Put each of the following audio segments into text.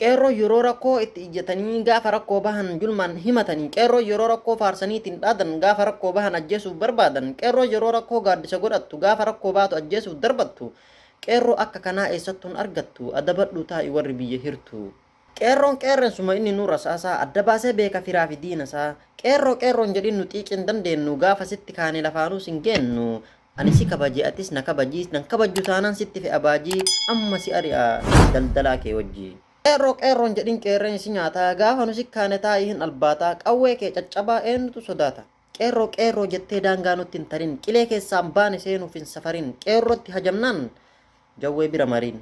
Qeerroo yeroo rakkoo itti ijjatanii gaafa rakkoo bahan julmaan himatanii qeerroo yeroo rakkoo faarsaniitiin dhaadan gaafa rakkoo bahan ajjeesuuf barbaadan qeerroo yeroo rakkoo gaaddisa godhattu gaafa rakkoo baatu ajjeesuuf darbattu qeerroo akka kanaa eessattuun argattu adabadhu taa'i warri biyya hirtu. Qeerroon qeerrensuma inni nu rasaasaa adda baasee beeka firaa fi diinasaa qeerroon jedhin nu xiiqin dandeenyu gaafa sitti kaane lafaanuus hin geennu. Ani si kabaje atis na kabajiis nan kabajju taanaan sitti fe'a baajii amma si ari'a daldalaa kee wajjii. Qeerroon jedhin qeerrensi nyaataa gaafa nu sikkaane taa'ii hin albaataa qawwee kee caccabaa eenyutu sodaata. Qeerroo jettee daangaa nutti hin tarin qilee keessaan baane seenuuf hin safarin qeerrootti hajamnaan jawwee bira mariin.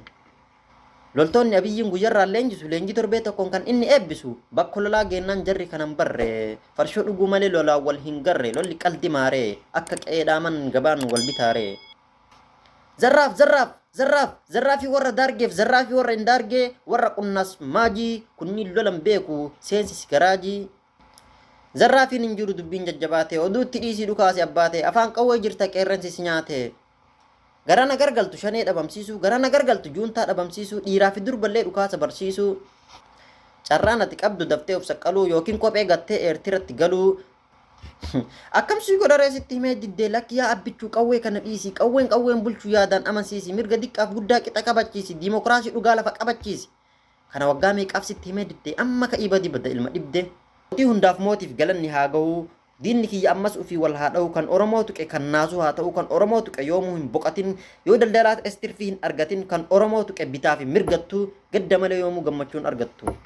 Loltoonni abiyyiin guyyarraa leenjisu leenjii torbee tokkoon kan inni eebbisu bakka lolaa geennaan jarri kanan barre farshoo dhuguu malee lolaan wal hin garre lolli qaldi maaree akka qeedhaaman gabaan wal bitaaree. Zarraafi warra daargeef zarraafi warra hin daargee warra qunnas maajii kunniin lolan beeku seensis garaajii. Zarraafiin hin jiru dubbiin jajjabaate oduutti dhiisii dhukaase abbaate afaan qawwee jirta qeerrensi si nyaate. Garana gargaltu shanee dhabamsiisu garana gargaltu juuntaa dhabamsiisu dhiiraa fi durballee dhukaasa barsiisu. Carraan ati qabdu daftee of saqqaluu yookiin kophee gattee eertiratti galuu. Akkamsii godharee sitti himee diddee lakki yaa abbichuu qawwee kana dhiisi qawween bulchuu yaadaan amansiisi mirga diqqaaf guddaa qixa qabachiisi diimokiraasii dhugaa lafa qabachiisi. Kana waggaa meeqaaf sitti himee diddee amma ka'ii badii ilma dhibde. Mootii hundaaf mootiif galanni haa ga'u. Diinni kiyya ammas ufii wal haa dha'u kan Oromoo tuqe kan naasuu haa ta'u kan Oromoo tuqe yoomuu hin boqatin yoo daldalaat estirfii hin argatin kan Oromoo tuqe bitaa fi mirgattu gadda malee yoomuu gammachuun argattu.